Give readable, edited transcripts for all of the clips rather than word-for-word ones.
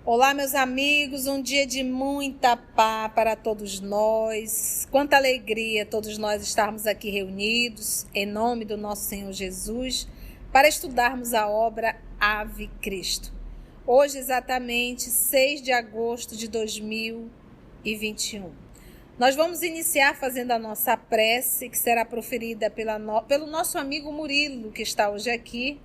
Olá, meus amigos, um dia de muita paz para todos nós. Quanta alegria todos nós estarmos aqui reunidos em nome do nosso Senhor Jesus para estudarmos a obra Ave Cristo. Hoje, exatamente 6 de agosto de 2021. Nós vamos iniciar fazendo a nossa prece, que será proferida pelo nosso amigo Murilo, que está hoje aqui.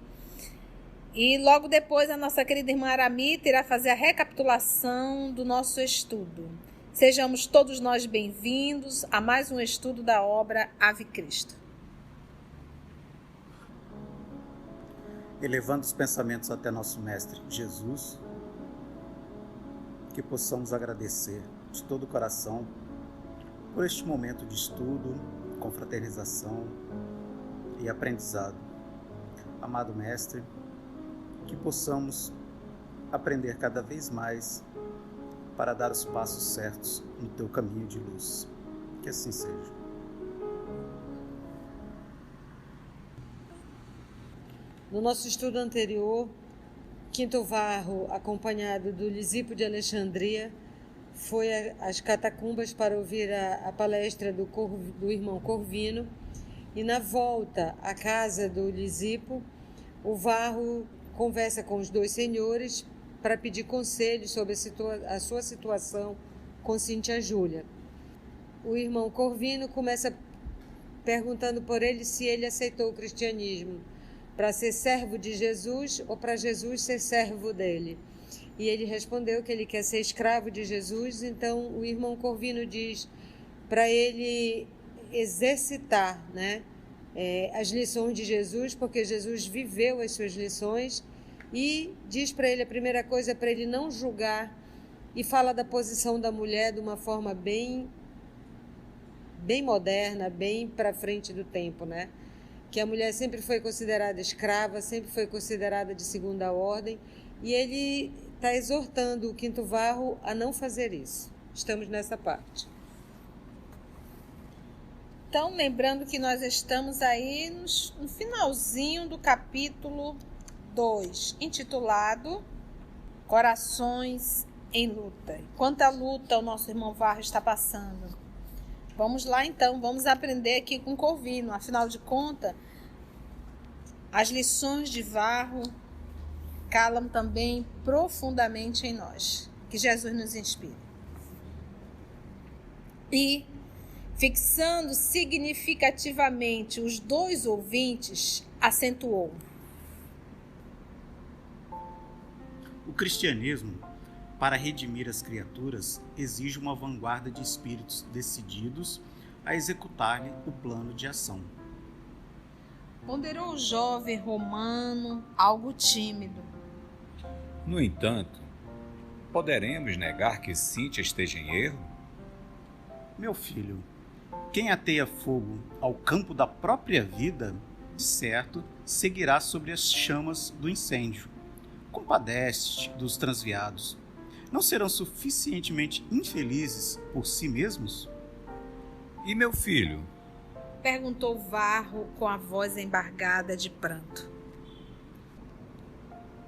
E logo depois a nossa querida irmã Aramita irá fazer a recapitulação do nosso estudo. Sejamos todos nós bem-vindos a mais um estudo da obra Ave Cristo. Elevando os pensamentos até nosso Mestre Jesus, que possamos agradecer de todo o coração por este momento de estudo, confraternização e aprendizado. Amado Mestre, que possamos aprender cada vez mais para dar os passos certos no teu caminho de luz. Que assim seja. No nosso estudo anterior, Quinto Varro, acompanhado do Lisipo de Alexandria, foi às catacumbas para ouvir a palestra do irmão Corvino, e na volta à casa do Lisipo, o Varro conversa com os dois senhores para pedir conselhos sobre a sua situação com Cíntia Júlia. O irmão Corvino começa perguntando por ele se ele aceitou o cristianismo para ser servo de Jesus ou para Jesus ser servo dele. E ele respondeu que ele quer ser escravo de Jesus, então o irmão Corvino diz para ele exercitar, as lições de Jesus, porque Jesus viveu as suas lições, e diz para ele, a primeira coisa é para ele não julgar, e fala da posição da mulher de uma forma bem moderna, bem para frente do tempo, que a mulher sempre foi considerada escrava, sempre foi considerada de segunda ordem, e ele está exortando o Quinto Varro a não fazer isso. Estamos nessa parte. Então, lembrando que nós estamos aí no finalzinho do capítulo 2, intitulado Corações em Luta. Quanta luta o nosso irmão Varro está passando. Vamos lá então, vamos aprender aqui com Corvino. Afinal de contas, as lições de Varro calam também profundamente em nós. Que Jesus nos inspire. E fixando significativamente os dois ouvintes, acentuou: o cristianismo, para redimir as criaturas, exige uma vanguarda de espíritos decididos a executar-lhe o plano de ação. Ponderou o jovem romano, algo tímido. No entanto, poderemos negar que Cíntia esteja em erro? Meu filho, quem ateia fogo ao campo da própria vida, de certo, seguirá sobre as chamas do incêndio. Compadece-te dos transviados. Não serão suficientemente infelizes por si mesmos? E meu filho? Perguntou Varro com a voz embargada de pranto.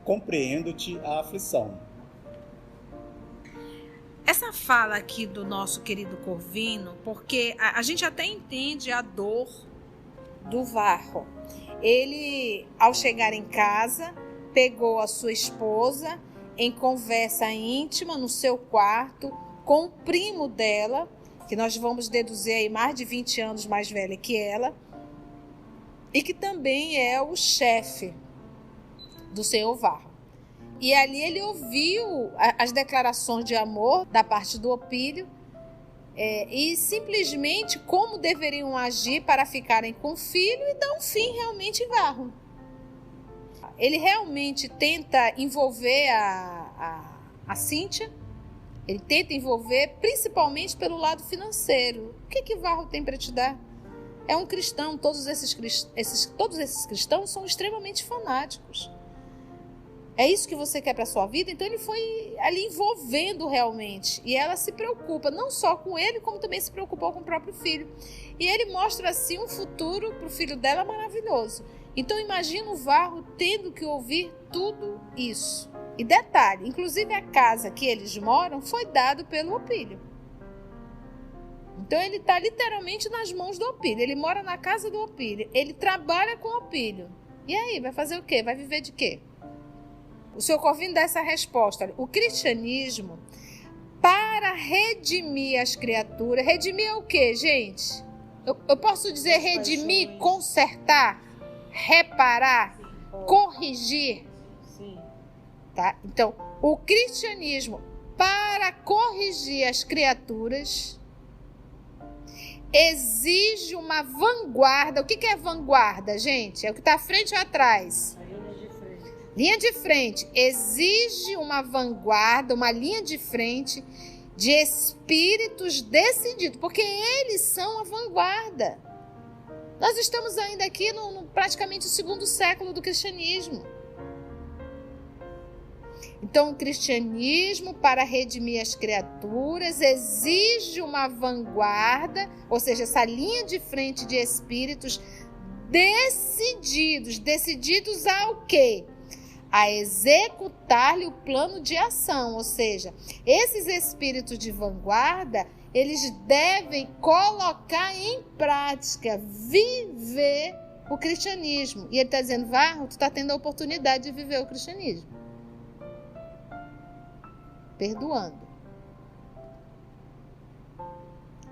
Compreendo-te a aflição. Essa fala aqui do nosso querido Corvino, porque a gente até entende a dor do Varro. Ele, ao chegar em casa, pegou a sua esposa em conversa íntima no seu quarto com o primo dela, que nós vamos deduzir aí mais de 20 anos mais velha que ela, e que também é o chefe do senhor Varro. E ali ele ouviu as declarações de amor da parte do Opílio e simplesmente como deveriam agir para ficarem com o filho e dar um fim realmente em Varro. Ele realmente tenta envolver a Cíntia, ele tenta envolver principalmente pelo lado financeiro. O que Varro tem para te dar? É um cristão, todos esses cristãos são extremamente fanáticos. É isso que você quer para sua vida? Então ele foi ali envolvendo realmente. E ela se preocupa não só com ele, como também se preocupou com o próprio filho. E ele mostra assim um futuro para o filho dela maravilhoso. Então imagina o Varro tendo que ouvir tudo isso. E detalhe, inclusive a casa que eles moram foi dado pelo Opílio. Então ele está literalmente nas mãos do Opílio. Ele mora na casa do Opílio. Ele trabalha com o Opílio. E aí, vai fazer o quê? Vai viver de quê? O Sr. Corvino dá essa resposta. O cristianismo, para redimir as criaturas... Redimir é o quê, gente? Eu posso dizer redimir, consertar, reparar, corrigir. Sim. Tá? Então, o cristianismo, para corrigir as criaturas, exige uma vanguarda. O que é vanguarda, gente? É o que está à frente ou atrás? Linha de frente. Exige uma vanguarda, uma linha de frente de espíritos decididos, porque eles são a vanguarda. Nós estamos ainda aqui no praticamente o 2º século do cristianismo. Então, o cristianismo, para redimir as criaturas, exige uma vanguarda, ou seja, essa linha de frente de espíritos decididos. Decididos ao quê? A executar-lhe o plano de ação, ou seja, esses espíritos de vanguarda, eles devem colocar em prática, viver o cristianismo. E ele está dizendo, Varro, tu está tendo a oportunidade de viver o cristianismo. Perdoando.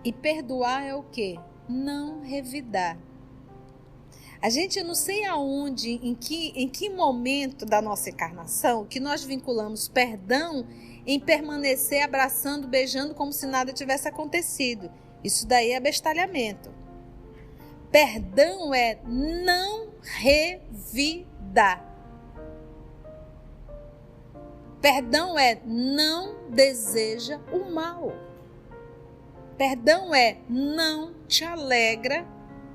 E perdoar é o quê? Não revidar. A gente, eu não sei aonde, em que momento da nossa encarnação, que nós vinculamos perdão em permanecer abraçando, beijando como se nada tivesse acontecido. Isso daí é abestalhamento. Perdão é não revidar. Perdão é não deseja o mal. Perdão é não te alegra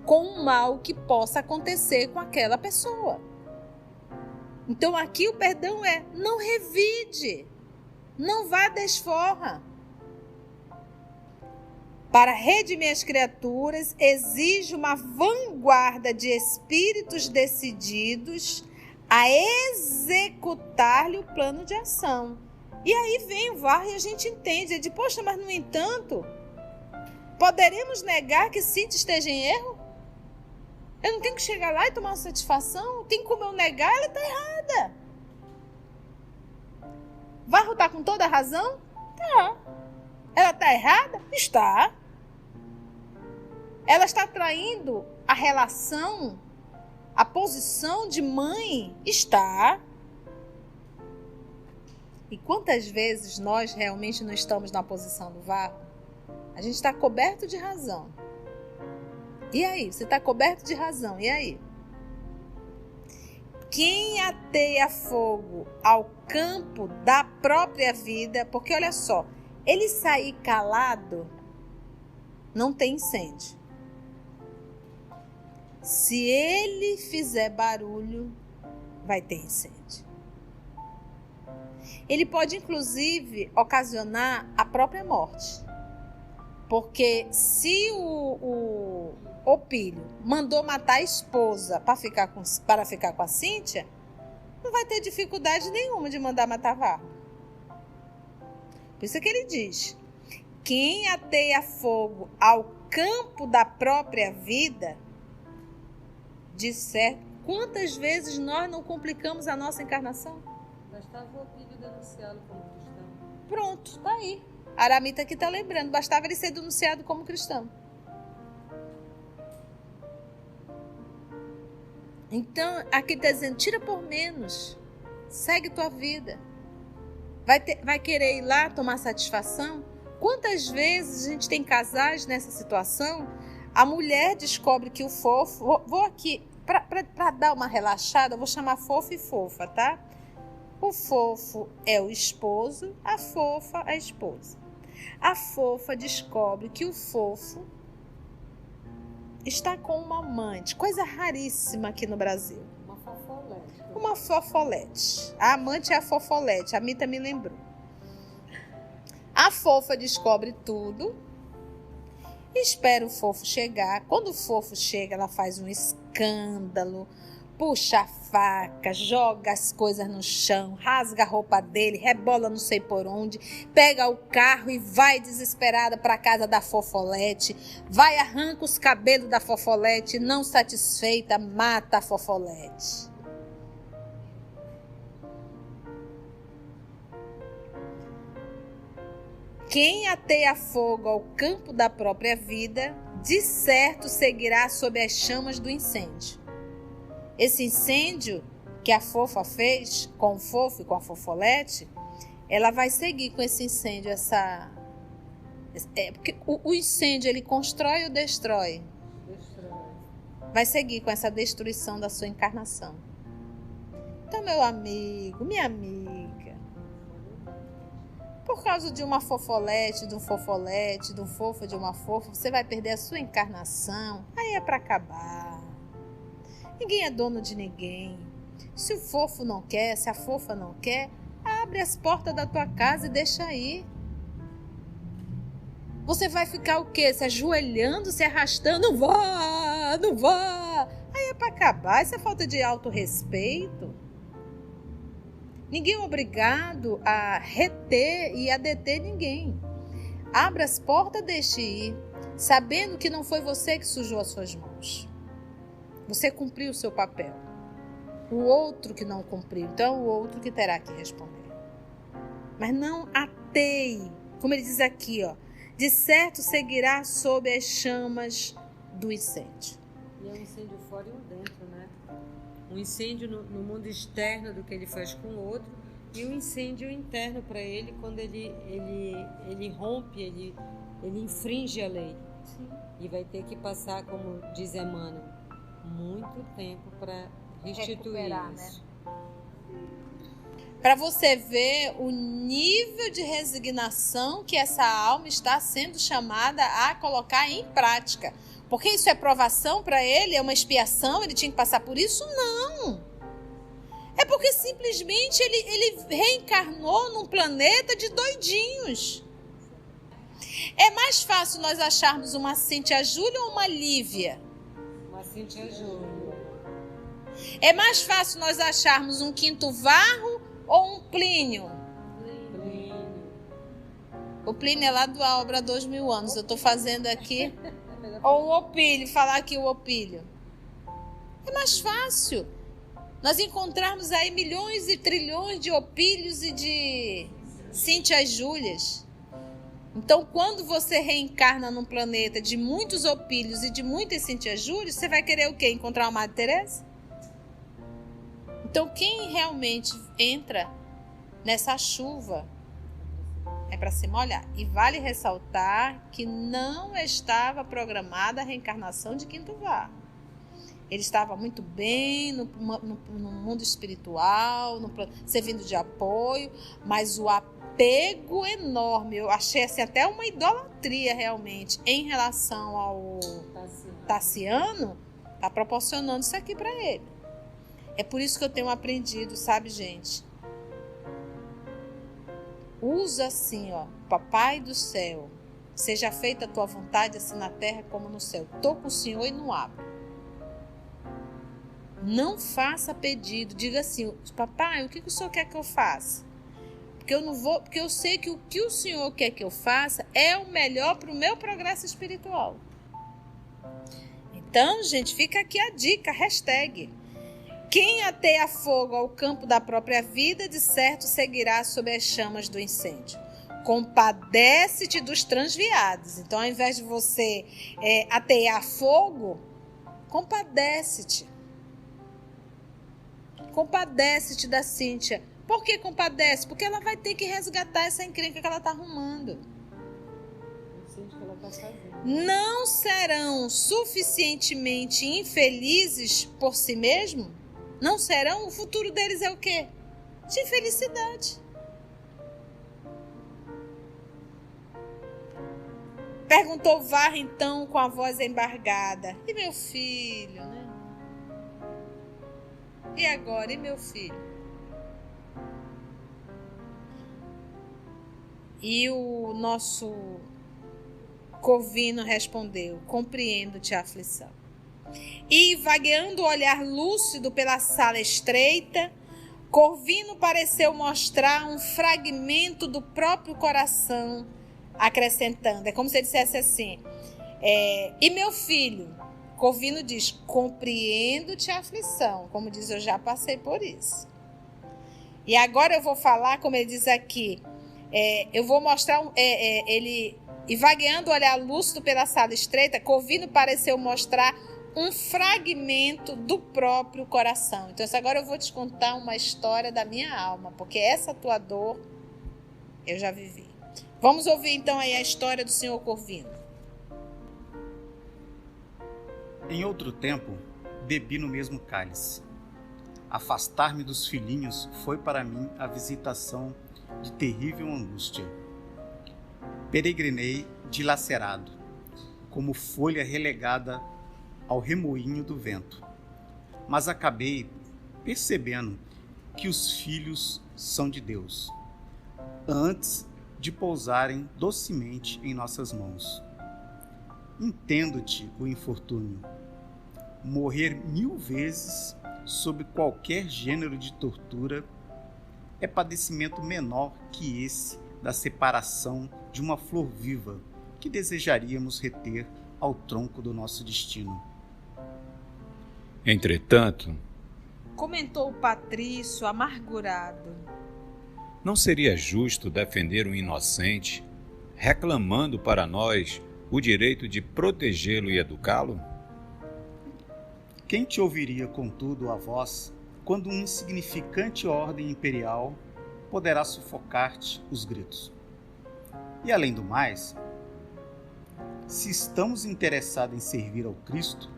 com o mal que possa acontecer com aquela pessoa. Então aqui o perdão é não revide, não vá desforra. Para redimir as criaturas exige uma vanguarda de espíritos decididos a executar-lhe o plano de ação. E aí vem o Varro e a gente entende, de poxa, mas no entanto, poderemos negar que Cíntia esteja em erro? Eu não tenho que chegar lá e tomar uma satisfação? Tem como eu negar? Ela está errada. Varro está com toda a razão? Tá. Ela está errada? Está. Ela está traindo a relação, a posição de mãe? Está. E quantas vezes nós realmente não estamos na posição do Varro? A gente está coberto de razão. E aí? Você está coberto de razão. E aí? Quem ateia fogo ao campo da própria vida, porque olha só, ele sair calado, não tem incêndio. Se ele fizer barulho, vai ter incêndio. Ele pode, inclusive, ocasionar a própria morte. Porque se o Opílio mandou matar a esposa para ficar com a Cíntia, não vai ter dificuldade nenhuma de mandar matar Varro. Por isso que ele diz, quem ateia fogo ao campo da própria vida, de certo, quantas vezes nós não complicamos a nossa encarnação? Bastava o Opílio denunciá-lo como cristão. Pronto, tá aí. Aramita aqui está lembrando, bastava ele ser denunciado como cristão. Então, aqui está dizendo, tira por menos, segue tua vida. Vai querer ir lá tomar satisfação? Quantas vezes a gente tem casais nessa situação, a mulher descobre que o fofo, vou aqui, para dar uma relaxada, eu vou chamar fofo e fofa, tá? O fofo é o esposo, a fofa a esposa. A fofa descobre que o fofo está com uma amante, coisa raríssima aqui no Brasil. Uma fofolete. uma fofolete. A amante é a fofolete, a Mita me lembrou. A fofa descobre tudo, espera o fofo chegar. Quando o fofo chega, ela faz um escândalo, puxa a faca, joga as coisas no chão, rasga a roupa dele, rebola não sei por onde, pega o carro e vai desesperada para a casa da fofolete, vai, arranca os cabelos da fofolete, não satisfeita, mata a fofolete. Quem ateia fogo ao campo da própria vida, de certo seguirá sob as chamas do incêndio. Esse incêndio que a fofa fez com o fofo e com a fofolete, ela vai seguir com esse incêndio, porque o incêndio, ele constrói ou destrói? Destrói. Vai seguir com essa destruição da sua encarnação. Então, meu amigo, minha amiga, por causa de uma fofolete, de um fofolete, de um fofo, de uma fofa, você vai perder a sua encarnação. Aí é para acabar. Ninguém é dono de ninguém. Se o fofo não quer, se a fofa não quer, abre as portas da tua casa e deixa aí. Você vai ficar o quê? Se ajoelhando, se arrastando? Não vá, não vá. Aí é para acabar. Isso é falta de autorrespeito. Ninguém é obrigado a reter e a deter ninguém. Abra as portas, deixe ir, sabendo que não foi você que sujou as suas mãos. Você cumpriu o seu papel. O outro que não cumpriu, então o outro que terá que responder. Mas não ateie, como ele diz aqui, ó, de certo seguirá sob as chamas do incêndio. E é um incêndio fora e um dentro, né? Um incêndio no mundo externo do que ele faz com o outro e um incêndio interno para ele quando ele rompe, ele infringe a lei. Sim. E vai ter que passar, como diz Emmanuel, muito tempo para restituir isso. Né? Para você ver o nível de resignação que essa alma está sendo chamada a colocar em prática. Porque isso é provação para ele? É uma expiação? Ele tinha que passar por isso? Não. É porque simplesmente ele reencarnou num planeta de doidinhos. É mais fácil nós acharmos uma Cíntia Júlia ou uma Lívia? Uma Cíntia Júlia. É mais fácil nós acharmos um Quinto Varro ou um Plínio? Plínio. O Plínio é lá do Obra 2000 anos. Eu estou fazendo aqui. Ou o Opílio, falar aqui o Opílio. É mais fácil nós encontrarmos aí milhões e trilhões de Opílios e de Cíntias Júlias. Então, quando você reencarna num planeta de muitos Opílios e de muitas Cíntias Júlias, você vai querer o quê? Encontrar uma Madre Teresa? Então, quem realmente entra nessa chuva é para se molhar. E vale ressaltar que não estava programada a reencarnação de Quinto Varro. Ele estava muito bem no mundo espiritual, servindo de apoio, mas o apego enorme, eu achei assim, até uma idolatria realmente, em relação ao Tassiano, está proporcionando isso aqui para ele. É por isso que eu tenho aprendido, sabe, gente? Usa assim, ó, Papai do céu, seja feita a tua vontade assim na terra como no céu. Estou com o Senhor e não abro. Não faça pedido, diga assim, papai, o que o Senhor quer que eu faça? Porque eu não vou, porque eu sei que o que o Senhor quer que eu faça é o melhor para o meu progresso espiritual. Então, gente, fica aqui a dica, hashtag. Quem ateia fogo ao campo da própria vida, de certo seguirá sob as chamas do incêndio. Compadece-te dos transviados. Então, ao invés de você atear fogo, compadece-te. Compadece-te da Cíntia. Por que compadece? Porque ela vai ter que resgatar essa encrenca que ela está arrumando. Não serão suficientemente infelizes por si mesmos? Não serão? O futuro deles é o quê? De infelicidade. Perguntou Varro então com a voz embargada. E meu filho, né? E agora, e meu filho? E o nosso Corvino respondeu: compreendo-te a aflição. E, vagueando o olhar lúcido pela sala estreita, Corvino pareceu mostrar um fragmento do próprio coração, acrescentando. É como se ele dissesse assim: e meu filho? Corvino diz: compreendo-te a aflição. Como diz, eu já passei por isso. E agora eu vou falar, como ele diz aqui, eu vou mostrar, ele, e vagueando o olhar lúcido pela sala estreita, Corvino pareceu mostrar um fragmento do próprio coração. Então, agora eu vou te contar uma história da minha alma, porque essa tua dor eu já vivi. Vamos ouvir então aí a história do senhor Corvino. Em outro tempo, bebi no mesmo cálice. Afastar-me dos filhinhos foi para mim a visitação de terrível angústia. Peregrinei dilacerado, como folha relegada ao remoinho do vento. Mas acabei percebendo que os filhos são de Deus, antes de pousarem docemente em nossas mãos. Entendo-te o infortúnio. Morrer 1000 vezes sob qualquer gênero de tortura é padecimento menor que esse da separação de uma flor viva que desejaríamos reter ao tronco do nosso destino. Entretanto, comentou o Patrício amargurado, não seria justo defender um inocente, reclamando para nós o direito de protegê-lo e educá-lo? Quem te ouviria, contudo, a voz, quando uma insignificante ordem imperial poderá sufocar-te os gritos? E além do mais, se estamos interessados em servir ao Cristo,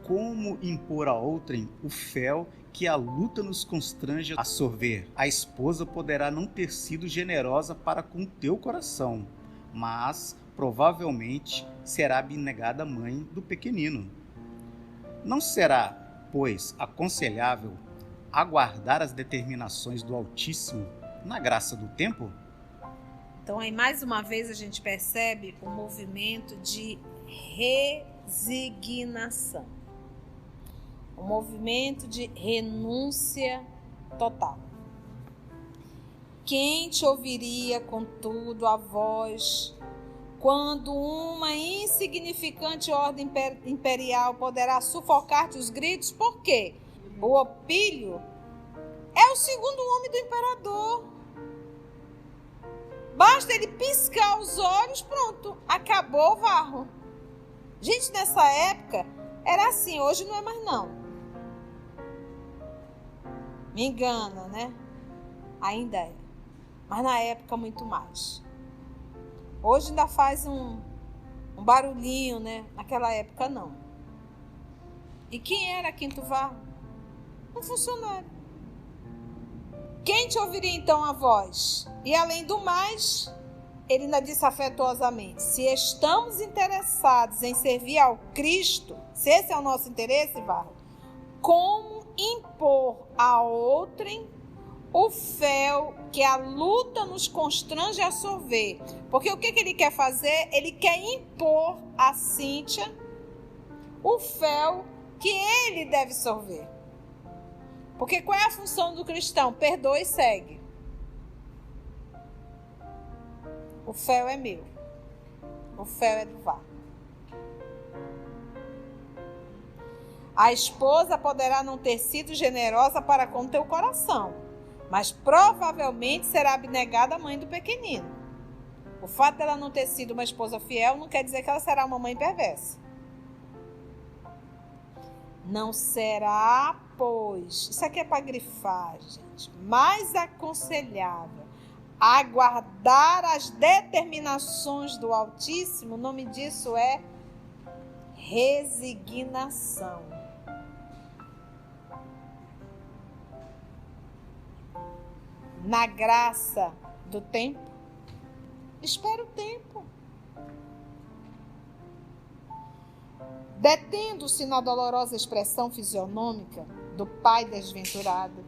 como impor a outrem o fel que a luta nos constrange a sorver? A esposa poderá não ter sido generosa para com teu coração, mas provavelmente será abnegada mãe do pequenino. Não será, pois, aconselhável aguardar as determinações do Altíssimo na graça do tempo? Então, aí mais uma vez a gente percebe o movimento de resignação. Um movimento de renúncia total. Quem te ouviria, contudo, a voz, quando uma insignificante ordem imperial poderá sufocar-te os gritos? Por quê? O Opílio é o segundo homem do imperador. Basta ele piscar os olhos, pronto, acabou o Varro. Gente, nessa época era assim, hoje não é mais não. Me engana, né? Ainda é. Mas na época muito mais. Hoje ainda faz um barulhinho, né? Naquela época não. E quem era Quinto Varro? Um funcionário. Quem te ouviria então a voz? E além do mais, ele ainda disse afetuosamente: se estamos interessados em servir ao Cristo, se esse é o nosso interesse, Varro, como impor a outrem o fel que a luta nos constrange a sorver? Porque o que ele quer fazer? Ele quer impor a Cíntia o fel que ele deve sorver. Porque qual é a função do cristão? Perdoa e segue. O fel é meu. O fel é do Varro. A esposa poderá não ter sido generosa para com teu coração, mas provavelmente será abnegada a mãe do pequenino. O fato dela não ter sido uma esposa fiel não quer dizer que ela será uma mãe perversa. Não será, pois, isso aqui é para grifar, gente, mais aconselhável aguardar as determinações do Altíssimo. O nome disso é resignação. Na graça do tempo, espera o tempo. Detendo-se na dolorosa expressão fisionômica do pai desventurado,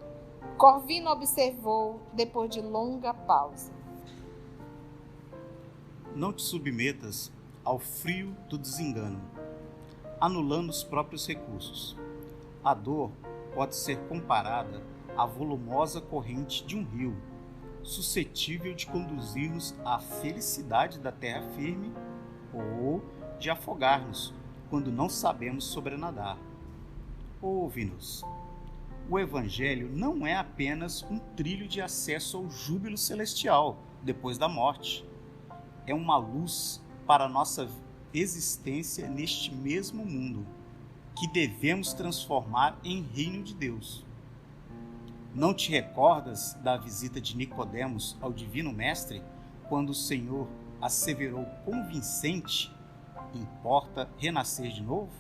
Corvino observou depois de longa pausa. Não te submetas ao frio do desengano, anulando os próprios recursos. A dor pode ser comparada à volumosa corrente de um rio, suscetível de conduzir-nos à felicidade da terra firme ou de afogar-nos quando não sabemos sobrenadar. Ouve-nos. O Evangelho não é apenas um trilho de acesso ao júbilo celestial depois da morte. É uma luz para a nossa existência neste mesmo mundo, que devemos transformar em reino de Deus. Não te recordas da visita de Nicodemos ao Divino Mestre, quando o Senhor asseverou convincente: importa renascer de novo?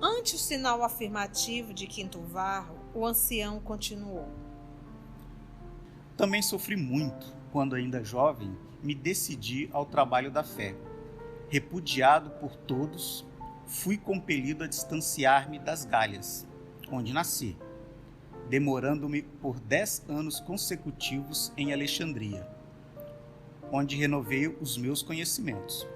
Ante o sinal afirmativo de Quinto Varro, o ancião continuou. Também sofri muito quando, ainda jovem, me decidi ao trabalho da fé. Repudiado por todos, fui compelido a distanciar-me das Gálias, onde nasci, demorando-me por 10 anos consecutivos em Alexandria, onde renovei os meus conhecimentos.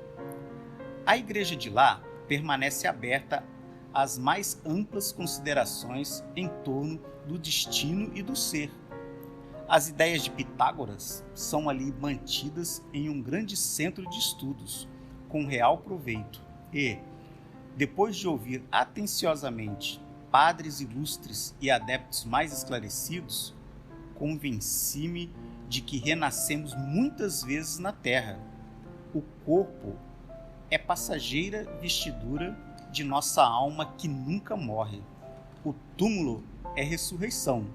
A igreja de lá permanece aberta às mais amplas considerações em torno do destino e do ser. As ideias de Pitágoras são ali mantidas em um grande centro de estudos, com real proveito, e, depois de ouvir atenciosamente padres ilustres e adeptos mais esclarecidos, convenci-me de que renascemos muitas vezes na terra. O corpo é passageira vestidura de nossa alma que nunca morre. O túmulo é ressurreição.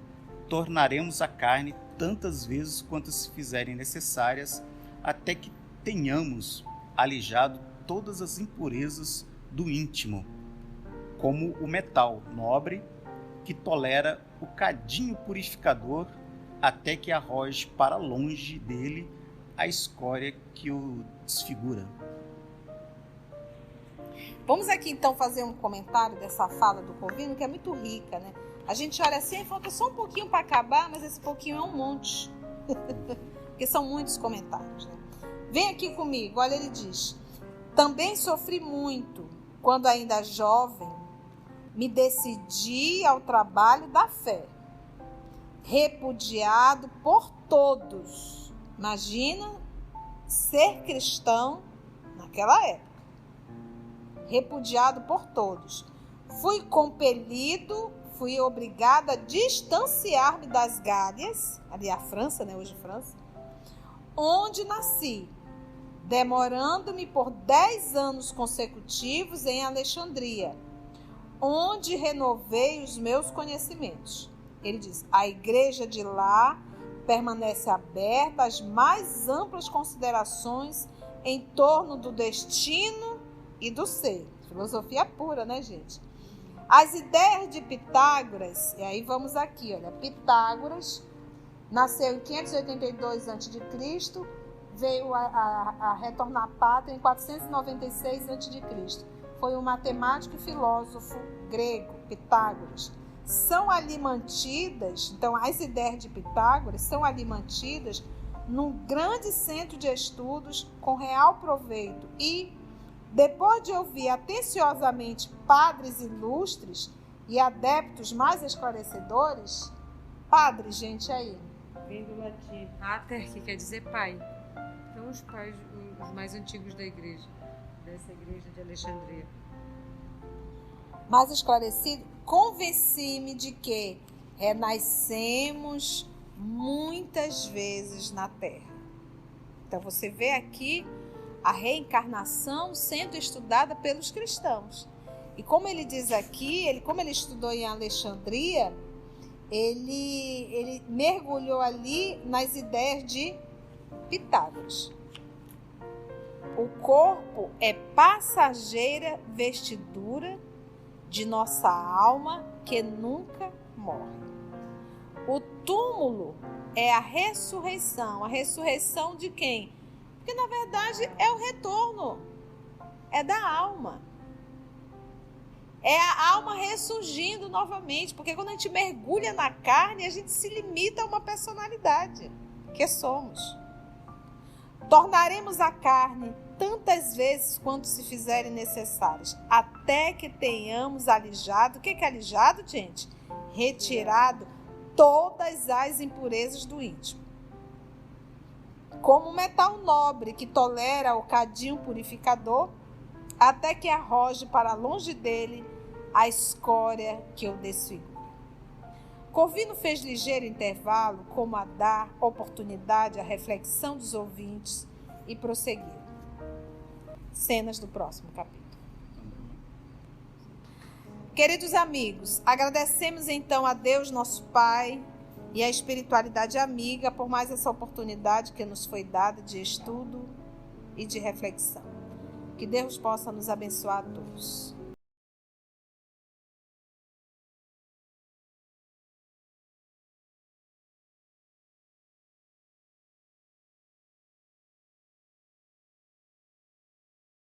Tornaremos a carne tantas vezes quantas se fizerem necessárias, até que tenhamos alijado todas as impurezas do íntimo, como o metal nobre que tolera o cadinho purificador, até que arroje para longe dele a escória que o desfigura. Vamos aqui então fazer um comentário dessa fala do Corvino, que é muito rica, né? A gente olha assim e falta só um pouquinho para acabar, mas esse pouquinho é um monte. Porque são muitos comentários, né? Vem aqui comigo, olha, ele diz: também sofri muito quando ainda jovem, me decidi ao trabalho da fé, repudiado por todos. Imagina ser cristão naquela época. Repudiado por todos. Fui obrigada a distanciar-me das Gálias, ali a França, né, hoje França, onde nasci, demorando-me por 10 anos consecutivos em Alexandria, onde renovei os meus conhecimentos. Ele diz: a igreja de lá permanece aberta às mais amplas considerações em torno do destino e do ser. Filosofia pura, né, gente? As ideias de Pitágoras, e aí vamos aqui, olha, Pitágoras nasceu em 582 a.C., veio a retornar à pátria em 496 a.C. Foi um matemático e filósofo grego, Pitágoras. São ali mantidas, então as ideias de Pitágoras são ali mantidas num grande centro de estudos com real proveito e, depois de ouvir atenciosamente padres ilustres e adeptos mais esclarecedores, padres, gente, aí. Vem do latim pater, que quer dizer pai. Então os pais, os mais antigos da igreja, dessa igreja de Alexandria. Mais esclarecido, convenci-me de que renascemos muitas vezes na terra. Então você vê aqui a reencarnação sendo estudada pelos cristãos. E como ele diz aqui, como ele estudou em Alexandria, ele mergulhou ali nas ideias de Pitágoras. O corpo é passageira vestidura de nossa alma que nunca morre. O túmulo é a ressurreição. A ressurreição de quem? Porque, na verdade, é o retorno. É da alma. É a alma ressurgindo novamente, porque quando a gente mergulha na carne, a gente se limita a uma personalidade que somos. Tornaremos a carne tantas vezes quanto se fizerem necessárias, até que tenhamos alijado. O que é alijado, gente? Retirado todas as impurezas do íntimo. Como um metal nobre que tolera o cadinho purificador, até que arroje para longe dele a escória que o desfigura. Corvino fez ligeiro intervalo, como a dar oportunidade à reflexão dos ouvintes, e prosseguiu. Cenas do próximo capítulo. Queridos amigos, agradecemos então a Deus, nosso Pai, e a espiritualidade amiga por mais essa oportunidade que nos foi dada de estudo e de reflexão. Que Deus possa nos abençoar a todos.